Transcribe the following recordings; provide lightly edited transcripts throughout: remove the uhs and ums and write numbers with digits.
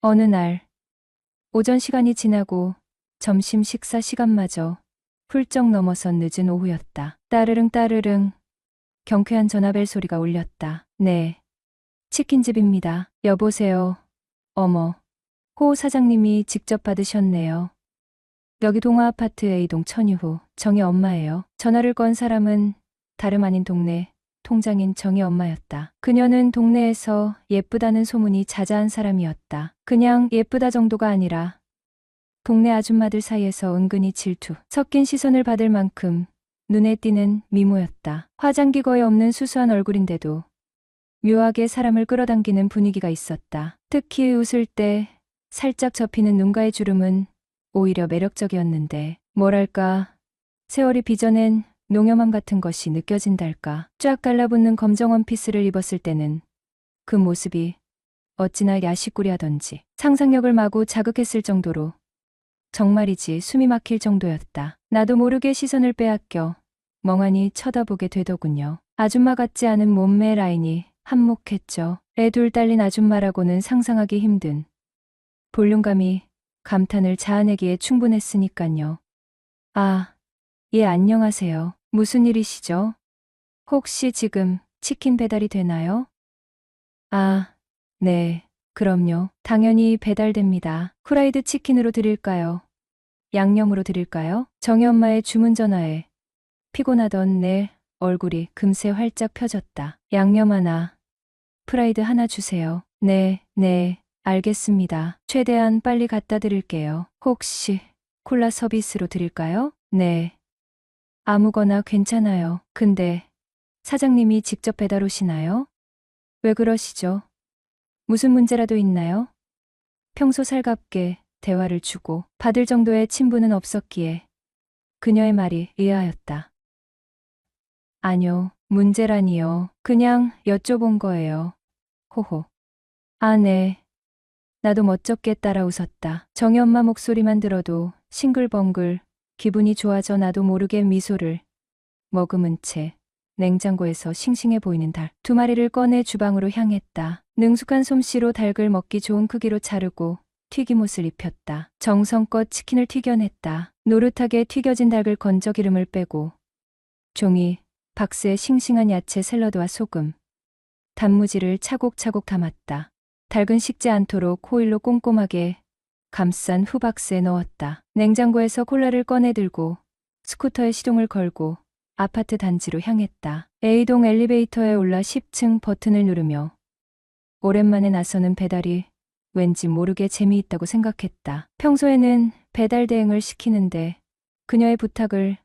어느 날, 오전 시간이 지나고 점심 식사 시간마저 훌쩍 넘어선 늦은 오후였다. 따르릉 따르릉 경쾌한 전화벨 소리가 울렸다. 네, 치킨집입니다. 여보세요. 어머, 호 사장님이 직접 받으셨네요. 여기 동아아파트 A동 천유호 정의 엄마예요. 전화를 건 사람은 다름 아닌 동네 통장인 정의 엄마였다. 그녀는 동네에서 예쁘다는 소문이 자자한 사람이었다. 그냥 예쁘다 정도가 아니라 동네 아줌마들 사이에서 은근히 질투 섞인 시선을 받을 만큼 눈에 띄는 미모였다. 화장기 거의 없는 수수한 얼굴인데도 묘하게 사람을 끌어당기는 분위기가 있었다. 특히 웃을 때 살짝 접히는 눈가의 주름은 오히려 매력적이었는데 뭐랄까 세월이 빚어낸 농염함 같은 것이 느껴진달까. 쫙 달라붙는 검정 원피스를 입었을 때는 그 모습이 어찌나 야식꾸리하던지 상상력을 마구 자극했을 정도로 정말이지 숨이 막힐 정도였다. 나도 모르게 시선을 빼앗겨 멍하니 쳐다보게 되더군요. 아줌마 같지 않은 몸매 라인이 한몫했죠. 애 둘 딸린 아줌마라고는 상상하기 힘든 볼륨감이 감탄을 자아내기에 충분했으니깐요. 아, 예, 안녕하세요. 무슨 일이시죠? 혹시 지금 치킨 배달이 되나요? 아, 네, 그럼요. 당연히 배달됩니다. 후라이드 치킨으로 드릴까요? 양념으로 드릴까요? 정희 엄마의 주문 전화에 피곤하던 내 얼굴이 금세 활짝 펴졌다. 양념 하나, 프라이드 하나 주세요. 네, 네, 알겠습니다. 최대한 빨리 갖다 드릴게요. 혹시 콜라 서비스로 드릴까요? 네, 아무거나 괜찮아요. 근데 사장님이 직접 배달 오시나요? 왜 그러시죠? 무슨 문제라도 있나요? 평소 살갑게 대화를 주고 받을 정도의 친분은 없었기에 그녀의 말이 의아하였다. 아니요, 문제라니요. 그냥 여쭤본 거예요. 호호. 아, 네. 나도 멋쩍게 따라 웃었다. 정희 엄마 목소리만 들어도 싱글벙글 기분이 좋아져 나도 모르게 미소를 머금은 채 냉장고에서 싱싱해 보이는 닭 두 마리를 꺼내 주방으로 향했다. 능숙한 솜씨로 닭을 먹기 좋은 크기로 자르고 튀김옷을 입혔다. 정성껏 치킨을 튀겨냈다. 노릇하게 튀겨진 닭을 건져 기름을 빼고 종이 박스에 싱싱한 야채 샐러드와 소금, 단무지를 차곡차곡 담았다. 닭은 식지 않도록 호일로 꼼꼼하게 감싼 후박스에 넣었다. 냉장고에서 콜라를 꺼내 들고 스쿠터에 시동을 걸고 아파트 단지로 향했다. A동 엘리베이터에 올라 10층 버튼을 누르며 오랜만에 나서는 배달이 왠지 모르게 재미있다고 생각했다. 평소에는 배달 대행을 시키는데 그녀의 부탁을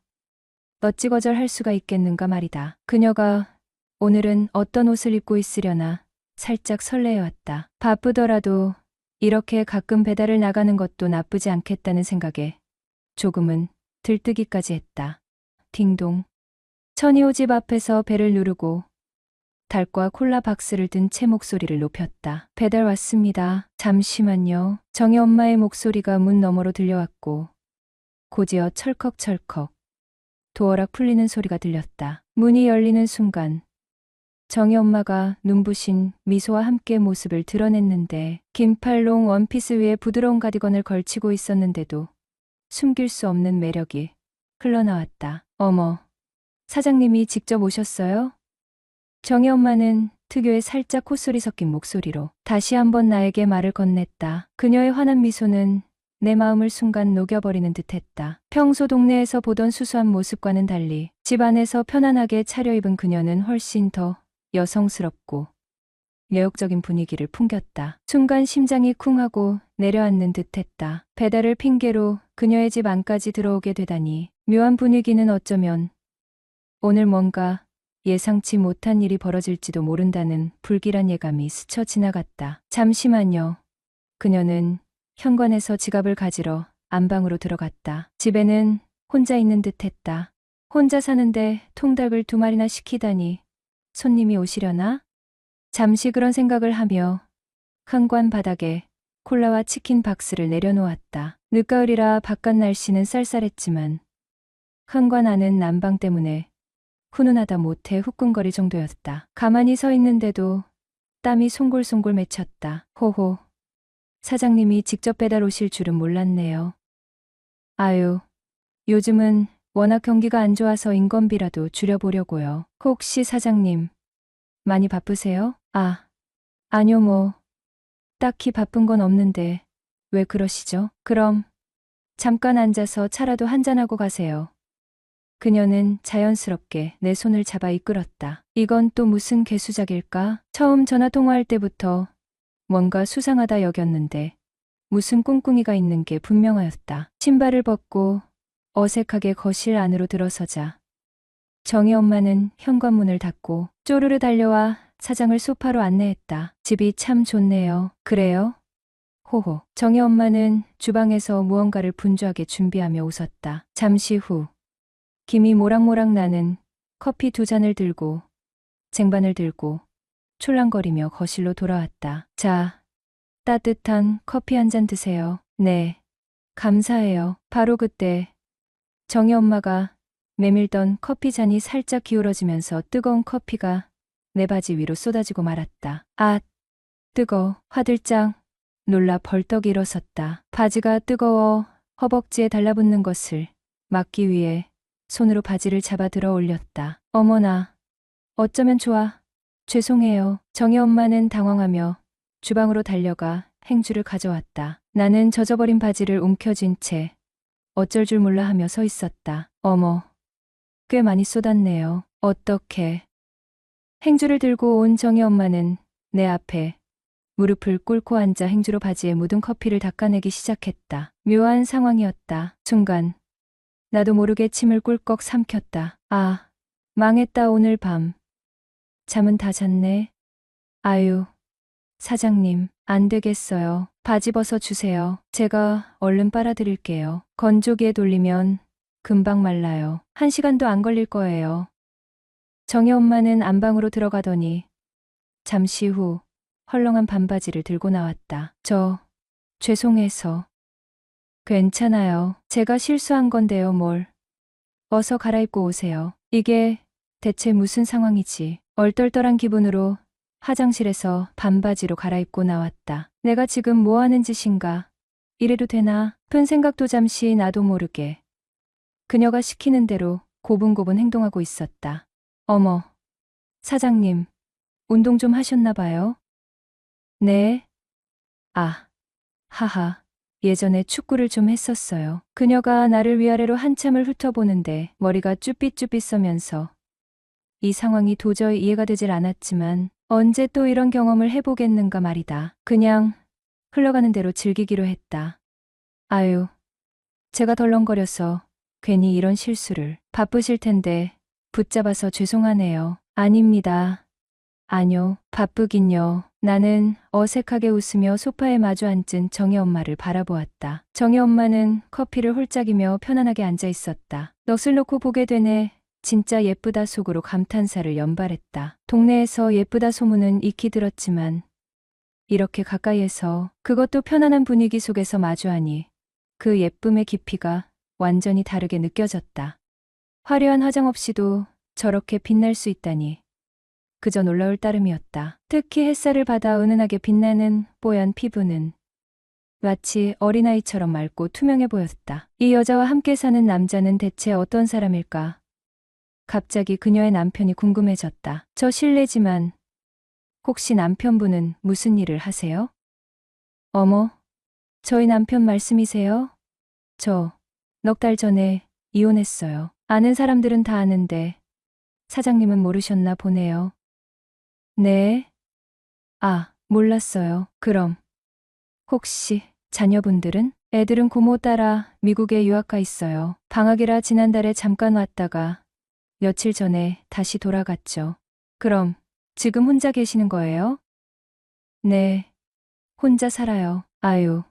어찌 거절할 수가 있겠는가 말이다. 그녀가 오늘은 어떤 옷을 입고 있으려나 살짝 설레어왔다. 바쁘더라도 이렇게 가끔 배달을 나가는 것도 나쁘지 않겠다는 생각에 조금은 들뜨기까지 했다. 딩동. 천이호 집 앞에서 벨을 누르고 닭과 콜라 박스를 든 채 목소리를 높였다. 배달 왔습니다. 잠시만요. 정희 엄마의 목소리가 문 너머로 들려왔고 곧이어 철컥철컥 도어락 풀리는 소리가 들렸다. 문이 열리는 순간 정희 엄마가 눈부신 미소와 함께 모습을 드러냈는데 긴팔롱 원피스 위에 부드러운 가디건을 걸치고 있었는데도 숨길 수 없는 매력이 흘러나왔다. 어머, 사장님이 직접 오셨어요? 정희 엄마는 특유의 살짝 콧소리 섞인 목소리로 다시 한번 나에게 말을 건넸다. 그녀의 환한 미소는 내 마음을 순간 녹여버리는 듯했다. 평소 동네에서 보던 수수한 모습과는 달리 집 안에서 편안하게 차려입은 그녀는 훨씬 더 여성스럽고 매혹적인 분위기를 풍겼다. 순간 심장이 쿵하고 내려앉는 듯했다. 배달을 핑계로 그녀의 집 안까지 들어오게 되다니 묘한 분위기는 어쩌면 오늘 뭔가 예상치 못한 일이 벌어질지도 모른다는 불길한 예감이 스쳐 지나갔다. 잠시만요. 그녀는 현관에서 지갑을 가지러 안방으로 들어갔다. 집에는 혼자 있는 듯했다. 혼자 사는데 통닭을 2마리나 시키다니 손님이 오시려나? 잠시 그런 생각을 하며 현관 바닥에 콜라와 치킨 박스를 내려놓았다. 늦가을이라 바깥 날씨는 쌀쌀했지만 현관 안은 난방 때문에 훈훈하다 못해 후끈거릴 정도였다. 가만히 서 있는데도 땀이 송골송골 맺혔다. 호호. 사장님이 직접 배달 오실 줄은 몰랐네요. 아유, 요즘은 워낙 경기가 안 좋아서 인건비라도 줄여보려고요. 혹시 사장님, 많이 바쁘세요? 아니요 뭐, 딱히 바쁜 건 없는데, 왜 그러시죠? 그럼, 잠깐 앉아서 차라도 한잔하고 가세요. 그녀는 자연스럽게 내 손을 잡아 이끌었다. 이건 또 무슨 개수작일까? 처음 전화 통화할 때부터 뭔가 수상하다 여겼는데 무슨 꿍꿍이가 있는 게 분명하였다. 신발을 벗고 어색하게 거실 안으로 들어서자 정희 엄마는 현관문을 닫고 쪼르르 달려와 사장을 소파로 안내했다. 집이 참 좋네요. 그래요? 호호. 정희 엄마는 주방에서 무언가를 분주하게 준비하며 웃었다. 잠시 후 김이 모락모락 나는 커피 2잔을 들고 쟁반을 들고 촐랑거리며 거실로 돌아왔다. 자, 따뜻한 커피 한 잔 드세요. 네, 감사해요. 바로 그때 정희 엄마가 메밀던 커피 잔이 살짝 기울어지면서 뜨거운 커피가 내 바지 위로 쏟아지고 말았다. 아, 뜨거. 화들짝 놀라 벌떡 일어섰다. 바지가 뜨거워 허벅지에 달라붙는 것을 막기 위해 손으로 바지를 잡아 들어 올렸다. 어머나, 어쩌면 좋아. 죄송해요. 정희 엄마는 당황하며 주방으로 달려가 행주를 가져왔다. 나는 젖어버린 바지를 움켜쥔 채 어쩔 줄 몰라 하며 서 있었다. 어머, 꽤 많이 쏟았네요. 어떻게? 행주를 들고 온 정희 엄마는 내 앞에 무릎을 꿇고 앉아 행주로 바지에 묻은 커피를 닦아내기 시작했다. 묘한 상황이었다. 순간 나도 모르게 침을 꿀꺽 삼켰다. 아, 망했다 오늘 밤. 잠은 다 잤네. 아유, 사장님, 안 되겠어요. 바지 벗어 주세요. 제가 얼른 빨아드릴게요. 건조기에 돌리면 금방 말라요. 1시간도 안 걸릴 거예요. 정희 엄마는 안방으로 들어가더니 잠시 후 헐렁한 반바지를 들고 나왔다. 죄송해서. 괜찮아요. 제가 실수한 건데요, 뭘. 어서 갈아입고 오세요. 이게 대체 무슨 상황이지? 얼떨떨한 기분으로 화장실에서 반바지로 갈아입고 나왔다. 내가 지금 뭐 하는 짓인가? 이래도 되나? 픈 생각도 잠시 나도 모르게 그녀가 시키는 대로 고분고분 행동하고 있었다. 어머, 사장님, 운동 좀 하셨나 봐요? 네. 아, 하하. 예전에 축구를 좀 했었어요. 그녀가 나를 위아래로 한참을 훑어보는데 머리가 쭈삣쭈삣 서면서 이 상황이 도저히 이해가 되질 않았지만 언제 또 이런 경험을 해보겠는가 말이다. 그냥 흘러가는 대로 즐기기로 했다. 아유, 제가 덜렁거려서 괜히 이런 실수를. 바쁘실 텐데 붙잡아서 죄송하네요. 아닙니다. 아뇨, 바쁘긴요. 나는 어색하게 웃으며 소파에 마주 앉은 정희 엄마를 바라보았다. 정희 엄마는 커피를 홀짝이며 편안하게 앉아 있었다. 넋을 놓고 보게 되네. 진짜 예쁘다 속으로 감탄사를 연발했다. 동네에서 예쁘다 소문은 익히 들었지만 이렇게 가까이에서 그것도 편안한 분위기 속에서 마주하니 그 예쁨의 깊이가 완전히 다르게 느껴졌다. 화려한 화장 없이도 저렇게 빛날 수 있다니 그저 놀라울 따름이었다. 특히 햇살을 받아 은은하게 빛나는 뽀얀 피부는 마치 어린아이처럼 맑고 투명해 보였다. 이 여자와 함께 사는 남자는 대체 어떤 사람일까? 갑자기 그녀의 남편이 궁금해졌다. 저 실례지만 혹시 남편분은 무슨 일을 하세요? 어머, 저희 남편 말씀이세요? 저 넉 달 전에 이혼했어요. 아는 사람들은 다 아는데 사장님은 모르셨나 보네요. 네? 몰랐어요. 그럼 혹시 자녀분들은? 애들은 고모 따라 미국에 유학가 있어요. 방학이라 지난달에 잠깐 왔다가 며칠 전에 다시 돌아갔죠. 그럼 지금 혼자 계시는 거예요? 네, 혼자 살아요. 아유,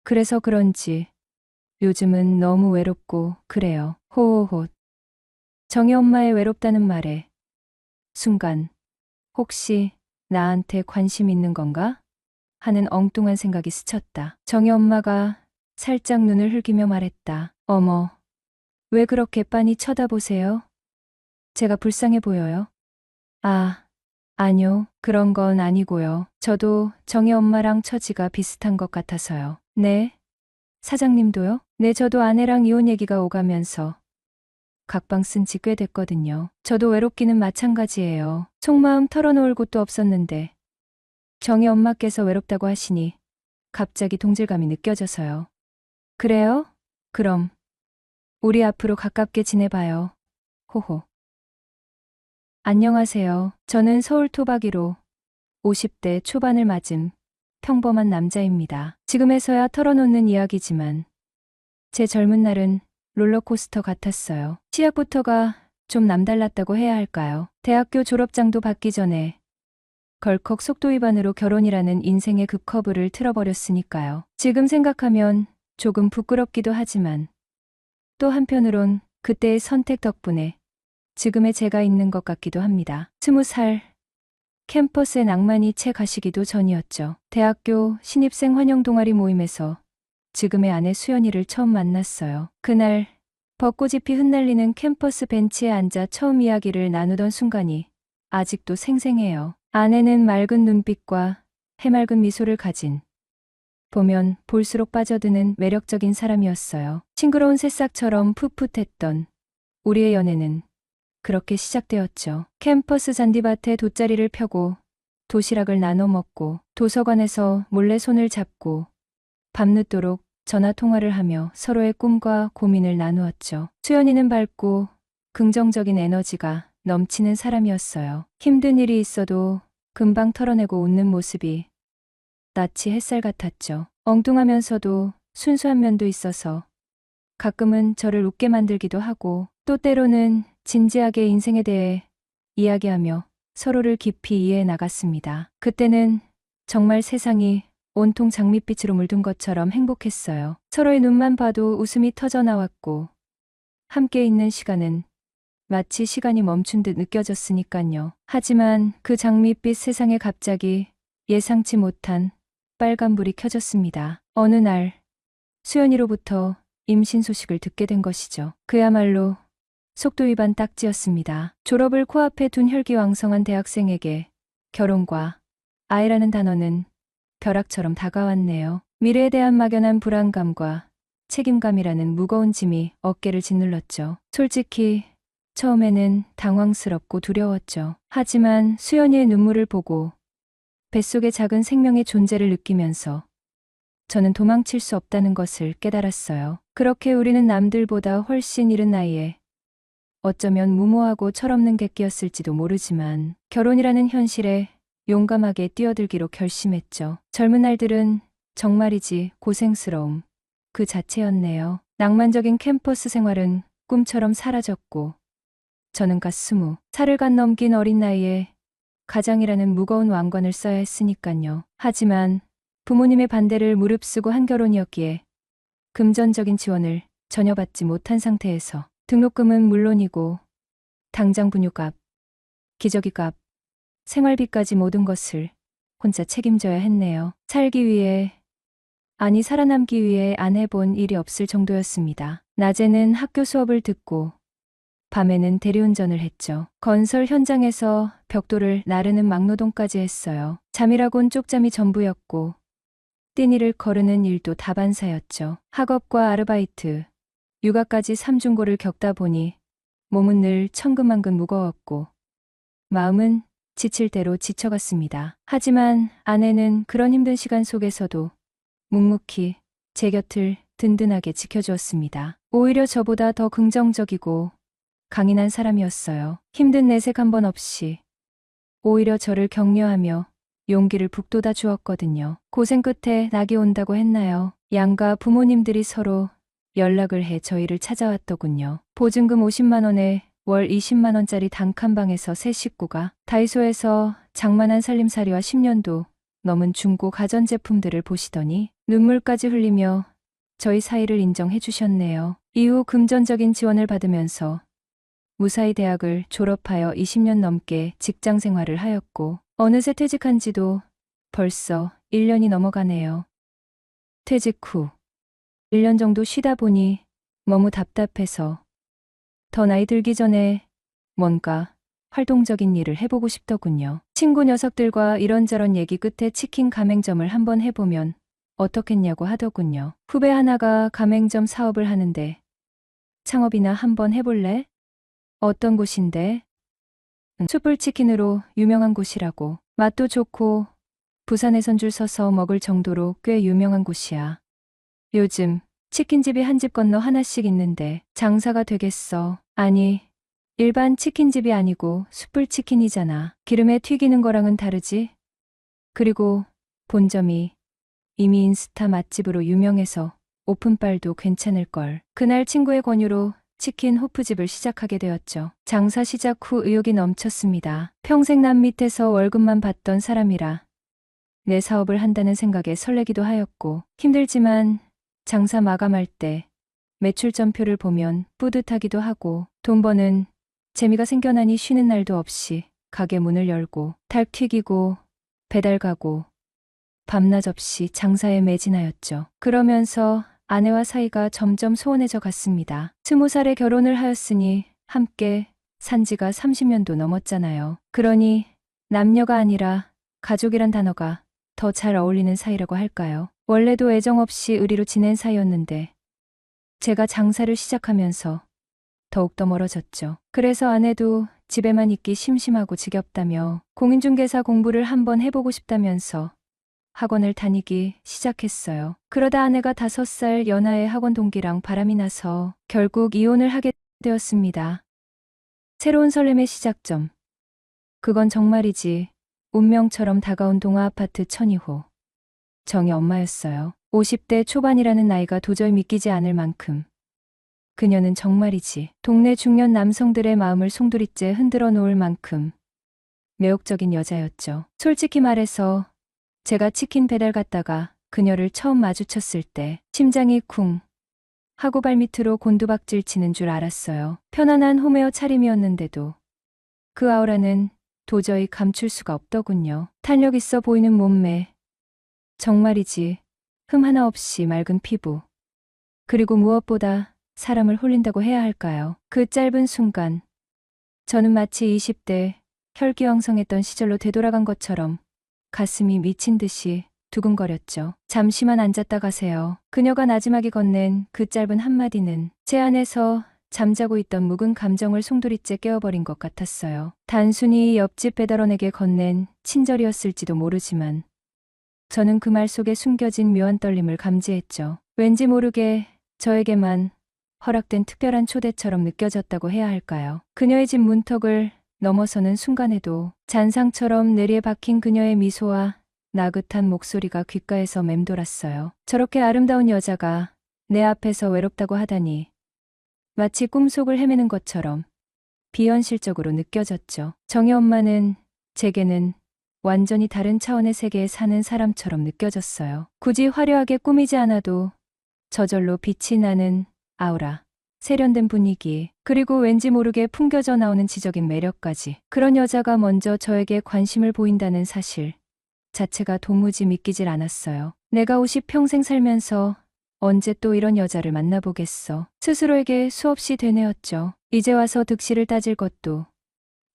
그래서 그런지 요즘은 너무 외롭고 그래요. 호호호. 정희 엄마의 외롭다는 말에 순간 혹시 나한테 관심 있는 건가? 하는 엉뚱한 생각이 스쳤다. 정희 엄마가 살짝 눈을 흘기며 말했다. 어머, 왜 그렇게 빤히 쳐다보세요? 제가 불쌍해 보여요? 아니요, 그런 건 아니고요. 저도 정희 엄마랑 처지가 비슷한 것 같아서요. 네? 사장님도요? 네, 저도 아내랑 이혼 얘기가 오가면서 각방 쓴 지 꽤 됐거든요. 저도 외롭기는 마찬가지예요. 속마음 털어놓을 곳도 없었는데 정희 엄마께서 외롭다고 하시니 갑자기 동질감이 느껴져서요. 그래요? 그럼 우리 앞으로 가깝게 지내봐요. 호호. 안녕하세요. 저는 서울 토박이로 50대 초반을 맞은 평범한 남자입니다. 지금에서야 털어놓는 이야기지만 제 젊은 날은 롤러코스터 같았어요. 시작부터가 좀 남달랐다고 해야 할까요? 대학교 졸업장도 받기 전에 덜컥 속도 위반으로 결혼이라는 인생의 급커브를 틀어버렸으니까요. 지금 생각하면 조금 부끄럽기도 하지만 또 한편으론 그때의 선택 덕분에 지금의 제가 있는 것 같기도 합니다. 20살 캠퍼스의 낭만이 채 가시기도 전이었죠. 대학교 신입생 환영 동아리 모임에서 지금의 아내 수연이를 처음 만났어요. 그날 벚꽃잎이 흩날리는 캠퍼스 벤치에 앉아 처음 이야기를 나누던 순간이 아직도 생생해요. 아내는 맑은 눈빛과 해맑은 미소를 가진 보면 볼수록 빠져드는 매력적인 사람이었어요. 싱그러운 새싹처럼 풋풋했던 우리의 연애는 그렇게 시작되었죠. 캠퍼스 잔디밭에 돗자리를 펴고 도시락을 나눠 먹고 도서관에서 몰래 손을 잡고 밤늦도록 전화 통화를 하며 서로의 꿈과 고민을 나누었죠. 수연이는 밝고 긍정적인 에너지가 넘치는 사람이었어요. 힘든 일이 있어도 금방 털어내고 웃는 모습이 낯이 햇살 같았죠. 엉뚱하면서도 순수한 면도 있어서 가끔은 저를 웃게 만들기도 하고 또 때로는 진지하게 인생에 대해 이야기하며 서로를 깊이 이해해 나갔습니다. 그때는 정말 세상이 온통 장밋빛으로 물든 것처럼 행복했어요. 서로의 눈만 봐도 웃음이 터져 나왔고 함께 있는 시간은 마치 시간이 멈춘 듯 느껴졌으니까요. 하지만 그 장밋빛 세상에 갑자기 예상치 못한 빨간불이 켜졌습니다. 어느 날 수연이로부터 임신 소식을 듣게 된 것이죠. 그야말로 속도 위반 딱지였습니다. 졸업을 코앞에 둔 혈기왕성한 대학생에게 결혼과 아이라는 단어는 벼락처럼 다가왔네요. 미래에 대한 막연한 불안감과 책임감이라는 무거운 짐이 어깨를 짓눌렀죠. 솔직히 처음에는 당황스럽고 두려웠죠. 하지만 수연이의 눈물을 보고 뱃속의 작은 생명의 존재를 느끼면서 저는 도망칠 수 없다는 것을 깨달았어요. 그렇게 우리는 남들보다 훨씬 이른 나이에 어쩌면 무모하고 철없는 객기였을지도 모르지만 결혼이라는 현실에 용감하게 뛰어들기로 결심했죠. 젊은 날들은 정말이지 고생스러움 그 자체였네요. 낭만적인 캠퍼스 생활은 꿈처럼 사라졌고 저는 갓 20살을 갓 넘긴 어린 나이에 가장이라는 무거운 왕관을 써야 했으니깐요. 하지만 부모님의 반대를 무릅쓰고 한 결혼이었기에 금전적인 지원을 전혀 받지 못한 상태에서 등록금은 물론이고 당장 분유값, 기저귀값, 생활비까지 모든 것을 혼자 책임져야 했네요. 살기 위해, 아니 살아남기 위해 안 해본 일이 없을 정도였습니다. 낮에는 학교 수업을 듣고 밤에는 대리운전을 했죠. 건설 현장에서 벽돌을 나르는 막노동까지 했어요. 잠이라곤 쪽잠이 전부였고 띠니를 거르는 일도 다반사였죠. 학업과 아르바이트, 육아까지 삼중고를 겪다 보니 몸은 늘 천근만근 무거웠고 마음은 지칠 대로 지쳐갔습니다. 하지만 아내는 그런 힘든 시간 속에서도 묵묵히 제 곁을 든든하게 지켜주었습니다. 오히려 저보다 더 긍정적이고 강인한 사람이었어요. 힘든 내색 한 번 없이 오히려 저를 격려하며 용기를 북돋아 주었거든요. 고생 끝에 낙이 온다고 했나요? 양가 부모님들이 서로 연락을 해 저희를 찾아왔더군요. 보증금 50만 원에 월 20만 원짜리 단칸방에서 세 식구가 다이소에서 장만한 살림살이와 10년도 넘은 중고 가전제품들을 보시더니 눈물까지 흘리며 저희 사이를 인정해 주셨네요. 이후 금전적인 지원을 받으면서 무사히 대학을 졸업하여 20년 넘게 직장 생활을 하였고 어느새 퇴직한 지도 벌써 1년이 넘어가네요. 퇴직 후 1년 정도 쉬다 보니 너무 답답해서 더 나이 들기 전에 뭔가 활동적인 일을 해보고 싶더군요. 친구 녀석들과 이런저런 얘기 끝에 치킨 가맹점을 한번 해보면 어떻겠냐고 하더군요. 후배 하나가 가맹점 사업을 하는데 창업이나 한번 해볼래? 어떤 곳인데? 숯불치킨으로 유명한 곳이라고. 맛도 좋고 부산에선 줄 서서 먹을 정도로 꽤 유명한 곳이야. 요즘 치킨집이 한 집 건너 하나씩 있는데 장사가 되겠어. 아니, 일반 치킨집이 아니고 숯불치킨이잖아. 기름에 튀기는 거랑은 다르지? 그리고 본점이 이미 인스타 맛집으로 유명해서 오픈빨도 괜찮을걸. 그날 친구의 권유로 치킨 호프집을 시작하게 되었죠. 장사 시작 후 의욕이 넘쳤습니다. 평생 남 밑에서 월급만 받던 사람이라 내 사업을 한다는 생각에 설레기도 하였고, 힘들지만 장사 마감할 때 매출점표를 보면 뿌듯하기도 하고, 돈 버는 재미가 생겨나니 쉬는 날도 없이 가게 문을 열고 닭 튀기고 배달 가고 밤낮 없이 장사에 매진하였죠. 그러면서 아내와 사이가 점점 소원해져 갔습니다. 20살에 결혼을 하였으니 함께 산 지가 30년도 넘었잖아요. 그러니 남녀가 아니라 가족이란 단어가 더 잘 어울리는 사이라고 할까요? 원래도 애정 없이 의리로 지낸 사이였는데 제가 장사를 시작하면서 더욱더 멀어졌죠. 그래서 아내도 집에만 있기 심심하고 지겹다며 공인중개사 공부를 한번 해보고 싶다면서 학원을 다니기 시작했어요. 그러다 아내가 5살 연하의 학원 동기랑 바람이 나서 결국 이혼을 하게 되었습니다. 새로운 설렘의 시작점. 그건 정말이지 운명처럼 다가온 동아 아파트 12호. 정희 엄마였어요. 50대 초반이라는 나이가 도저히 믿기지 않을 만큼. 그녀는 정말이지 동네 중년 남성들의 마음을 송두리째 흔들어 놓을 만큼 매혹적인 여자였죠. 솔직히 말해서 제가 치킨 배달 갔다가 그녀를 처음 마주쳤을 때 심장이 쿵 하고 발밑으로 곤두박질 치는 줄 알았어요. 편안한 홈웨어 차림이었는데도 그 아우라는 도저히 감출 수가 없더군요. 탄력 있어 보이는 몸매, 정말이지 흠 하나 없이 맑은 피부, 그리고 무엇보다 사람을 홀린다고 해야 할까요? 그 짧은 순간 저는 마치 20대 혈기왕성했던 시절로 되돌아간 것처럼 가슴이 미친 듯이 두근거렸죠. 잠시만 앉았다 가세요. 그녀가 나지막이 건넨 그 짧은 한마디는 제 안에서 잠자고 있던 묵은 감정을 송두리째 깨워버린 것 같았어요. 단순히 옆집 배달원에게 건넨 친절이었을지도 모르지만 저는 그 말 속에 숨겨진 묘한 떨림을 감지했죠. 왠지 모르게 저에게만 허락된 특별한 초대처럼 느껴졌다고 해야 할까요? 그녀의 집 문턱을 넘어서는 순간에도 잔상처럼 내리에 박힌 그녀의 미소와 나긋한 목소리가 귓가에서 맴돌았어요. 저렇게 아름다운 여자가 내 앞에서 외롭다고 하다니 마치 꿈속을 헤매는 것처럼 비현실적으로 느껴졌죠. 정희 엄마는 제게는 완전히 다른 차원의 세계에 사는 사람처럼 느껴졌어요. 굳이 화려하게 꾸미지 않아도 저절로 빛이 나는 아우라, 세련된 분위기, 그리고 왠지 모르게 풍겨져 나오는 지적인 매력까지. 그런 여자가 먼저 저에게 관심을 보인다는 사실 자체가 도무지 믿기질 않았어요. 내가 50평생 살면서 언제 또 이런 여자를 만나보겠어. 스스로에게 수없이 되뇌었죠. 이제 와서 득실을 따질 것도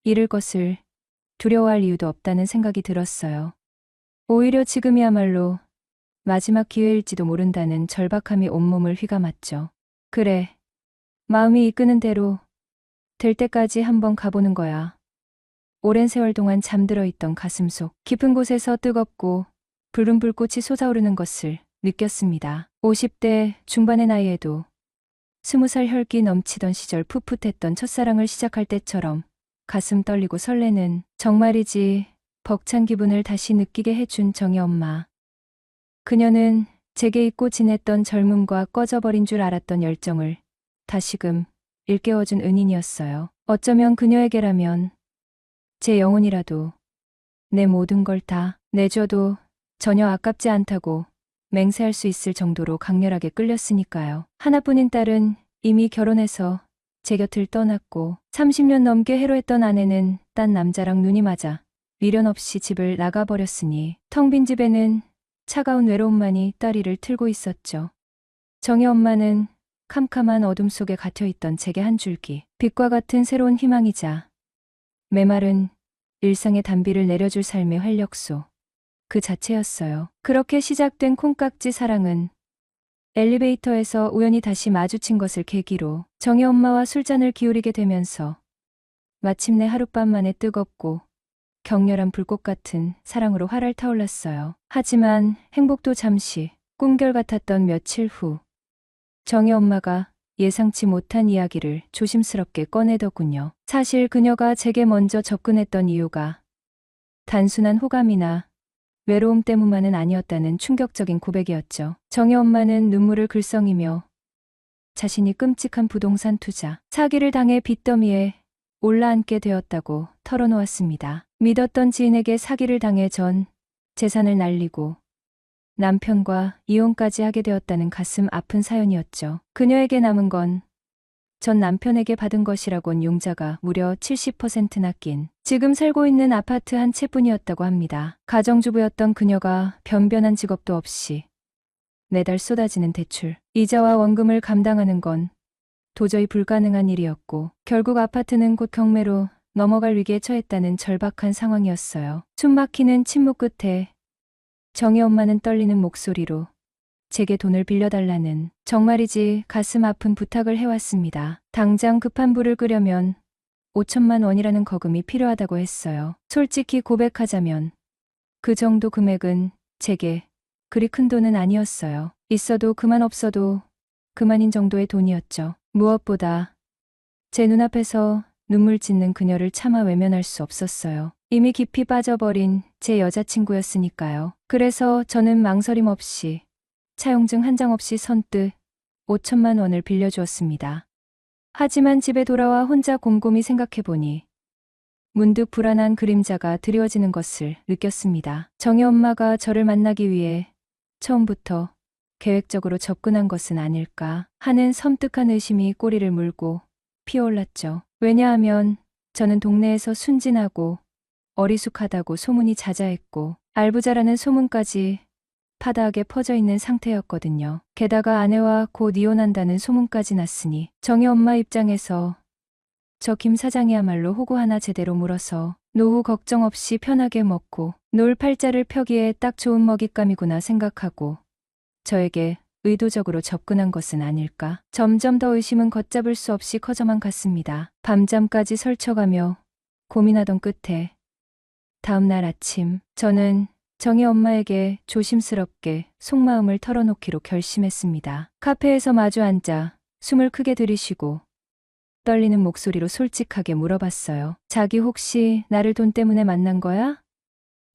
잃을 것을 두려워할 이유도 없다는 생각이 들었어요. 오히려 지금이야말로 마지막 기회일지도 모른다는 절박함이 온몸을 휘감았죠. 그래, 마음이 이끄는 대로 될 때까지 한번 가보는 거야. 오랜 세월 동안 잠들어 있던 가슴속 깊은 곳에서 뜨겁고 붉은 불꽃이 솟아오르는 것을 느꼈습니다. 50대 중반의 나이에도 20살 혈기 넘치던 시절 풋풋했던 첫사랑을 시작할 때처럼 가슴 떨리고 설레는, 정말이지 벅찬 기분을 다시 느끼게 해준 정희 엄마. 그녀는 제게 잊고 지냈던 젊음과 꺼져버린 줄 알았던 열정을 다시금 일깨워준 은인이었어요. 어쩌면 그녀에게라면 제 영혼이라도 내 모든 걸 다 내줘도 전혀 아깝지 않다고 맹세할 수 있을 정도로 강렬하게 끌렸으니까요. 하나뿐인 딸은 이미 결혼해서 제 곁을 떠났고 30년 넘게 해로했던 아내는 딴 남자랑 눈이 맞아 미련 없이 집을 나가버렸으니 텅 빈 집에는 차가운 외로움만이 따리를 틀고 있었죠. 정희 엄마는 캄캄한 어둠 속에 갇혀있던 제게 한 줄기 빛과 같은 새로운 희망이자 메말은 일상의 단비를 내려줄 삶의 활력소 그 자체였어요. 그렇게 시작된 콩깍지 사랑은 엘리베이터에서 우연히 다시 마주친 것을 계기로 정희 엄마와 술잔을 기울이게 되면서 마침내 하룻밤 만에 뜨겁고 격렬한 불꽃 같은 사랑으로 활활 타올랐어요. 하지만 행복도 잠시 꿈결 같았던 며칠 후 정희 엄마가 예상치 못한 이야기를 조심스럽게 꺼내더군요. 사실 그녀가 제게 먼저 접근했던 이유가 단순한 호감이나 외로움 때문만은 아니었다는 충격적인 고백이었죠. 정희 엄마는 눈물을 글썽이며 자신이 끔찍한 부동산 투자 사기를 당해 빚더미에 올라앉게 되었다고 털어놓았습니다. 믿었던 지인에게 사기를 당해 전 재산을 날리고 남편과 이혼까지 하게 되었다는 가슴 아픈 사연이었죠. 그녀에게 남은 건 전 남편에게 받은 것이라곤 융자가 무려 70%나 낀 지금 살고 있는 아파트 한 채뿐이었다고 합니다. 가정주부였던 그녀가 변변한 직업도 없이 매달 쏟아지는 대출, 이자와 원금을 감당하는 건 도저히 불가능한 일이었고 결국 아파트는 곧 경매로 넘어갈 위기에 처했다는 절박한 상황이었어요. 숨막히는 침묵 끝에 정희 엄마는 떨리는 목소리로 제게 돈을 빌려달라는 정말이지 가슴 아픈 부탁을 해왔습니다. 당장 급한 불을 끄려면 5천만 원이라는 거금이 필요하다고 했어요. 솔직히 고백하자면 그 정도 금액은 제게 그리 큰 돈은 아니었어요. 있어도 그만 없어도 그만인 정도의 돈이었죠. 무엇보다 제 눈앞에서 눈물 짓는 그녀를 차마 외면할 수 없었어요. 이미 깊이 빠져버린 제 여자친구였으니까요. 그래서 저는 망설임 없이 차용증 한 장 없이 선뜻 5천만 원을 빌려주었습니다. 하지만 집에 돌아와 혼자 곰곰이 생각해보니 문득 불안한 그림자가 드리워지는 것을 느꼈습니다. 정희 엄마가 저를 만나기 위해 처음부터 계획적으로 접근한 것은 아닐까 하는 섬뜩한 의심이 꼬리를 물고 피어올랐죠. 왜냐하면 저는 동네에서 순진하고 어리숙하다고 소문이 자자했고 알부자라는 소문까지 파다하게 퍼져 있는 상태였거든요. 게다가 아내와 곧 이혼한다는 소문까지 났으니 정희 엄마 입장에서 저 김 사장이야말로 호구 하나 제대로 물어서 노후 걱정 없이 편하게 먹고 놀 팔자를 펴기에 딱 좋은 먹잇감이구나 생각하고 저에게 의도적으로 접근한 것은 아닐까. 점점 더 의심은 걷잡을 수 없이 커져만 갔습니다. 밤잠까지 설쳐가며 고민하던 끝에 다음 날 아침 저는 정희 엄마에게 조심스럽게 속마음을 털어놓기로 결심했습니다. 카페에서 마주 앉아 숨을 크게 들이쉬고 떨리는 목소리로 솔직하게 물어봤어요. 자기 혹시 나를 돈 때문에 만난 거야?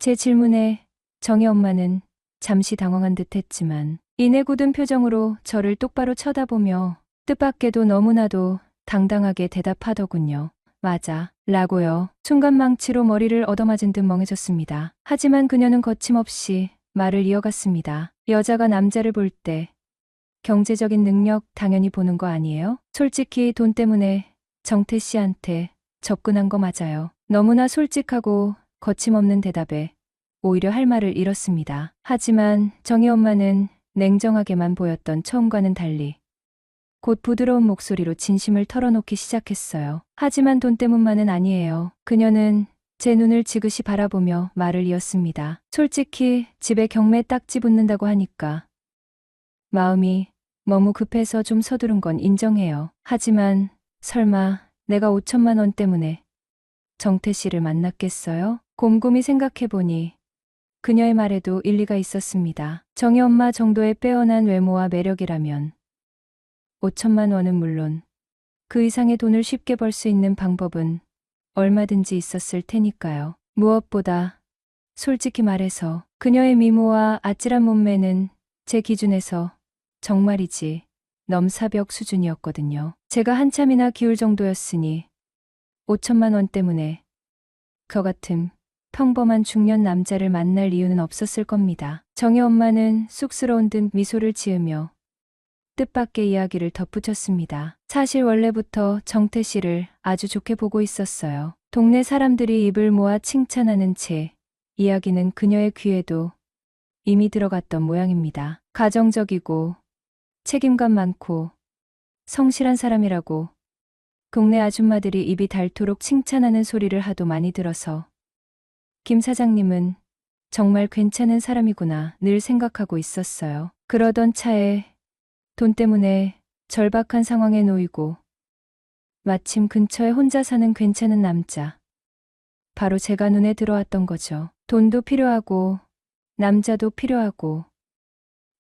제 질문에 정희 엄마는 잠시 당황한 듯 했지만 이내 굳은 표정으로 저를 똑바로 쳐다보며 뜻밖에도 너무나도 당당하게 대답하더군요. 맞아. 라고요. 순간 망치로 머리를 얻어맞은 듯 멍해졌습니다. 하지만 그녀는 거침없이 말을 이어갔습니다. 여자가 남자를 볼 때 경제적인 능력 당연히 보는 거 아니에요? 솔직히 돈 때문에 정태 씨한테 접근한 거 맞아요. 너무나 솔직하고 거침없는 대답에 오히려 할 말을 잃었습니다. 하지만 정희 엄마는 냉정하게만 보였던 처음과는 달리 곧 부드러운 목소리로 진심을 털어놓기 시작했어요. 하지만 돈 때문만은 아니에요. 그녀는 제 눈을 지그시 바라보며 말을 이었습니다. 솔직히 집에 경매 딱지 붙는다고 하니까 마음이 너무 급해서 좀 서두른 건 인정해요. 하지만 설마 내가 5천만 원 때문에 정태 씨를 만났겠어요? 곰곰이 생각해보니 그녀의 말에도 일리가 있었습니다. 정희 엄마 정도의 빼어난 외모와 매력이라면 5천만 원은 물론 그 이상의 돈을 쉽게 벌 수 있는 방법은 얼마든지 있었을 테니까요. 무엇보다 솔직히 말해서 그녀의 미모와 아찔한 몸매는 제 기준에서 정말이지 넘사벽 수준이었거든요. 제가 한참이나 기울 정도였으니 5천만 원 때문에 저 같은 평범한 중년 남자를 만날 이유는 없었을 겁니다. 정희 엄마는 쑥스러운 듯 미소를 지으며 뜻밖의 이야기를 덧붙였습니다. 사실 원래부터 정태 씨를 아주 좋게 보고 있었어요. 동네 사람들이 입을 모아 칭찬하는 제 이야기는 그녀의 귀에도 이미 들어갔던 모양입니다. 가정적이고 책임감 많고 성실한 사람이라고 동네 아줌마들이 입이 닳도록 칭찬하는 소리를 하도 많이 들어서 김 사장님은 정말 괜찮은 사람이구나 늘 생각하고 있었어요. 그러던 차에 돈 때문에 절박한 상황에 놓이고 마침 근처에 혼자 사는 괜찮은 남자. 바로 제가 눈에 들어왔던 거죠. 돈도 필요하고 남자도 필요하고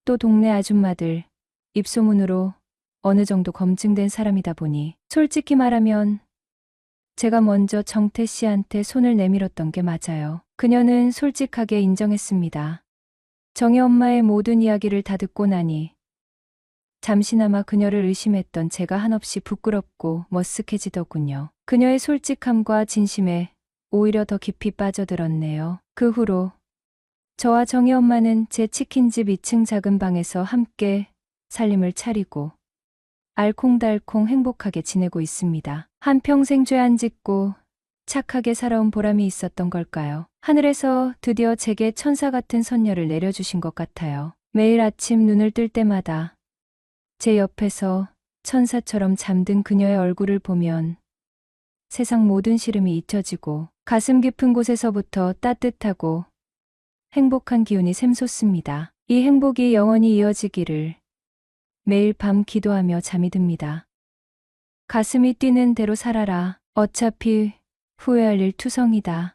또 동네 아줌마들 입소문으로 어느 정도 검증된 사람이다 보니 솔직히 말하면 제가 먼저 정태 씨한테 손을 내밀었던 게 맞아요. 그녀는 솔직하게 인정했습니다. 정희 엄마의 모든 이야기를 다 듣고 나니 잠시나마 그녀를 의심했던 제가 한없이 부끄럽고 머쓱해지더군요. 그녀의 솔직함과 진심에 오히려 더 깊이 빠져들었네요. 그 후로 저와 정희 엄마는 제 치킨집 2층 작은 방에서 함께 살림을 차리고 알콩달콩 행복하게 지내고 있습니다. 한평생 죄 안 짓고 착하게 살아온 보람이 있었던 걸까요? 하늘에서 드디어 제게 천사 같은 선녀를 내려주신 것 같아요. 매일 아침 눈을 뜰 때마다 제 옆에서 천사처럼 잠든 그녀의 얼굴을 보면 세상 모든 시름이 잊혀지고 가슴 깊은 곳에서부터 따뜻하고 행복한 기운이 샘솟습니다. 이 행복이 영원히 이어지기를 매일 밤 기도하며 잠이 듭니다. 가슴이 뛰는 대로 살아라. 어차피 후회할 일 투성이다.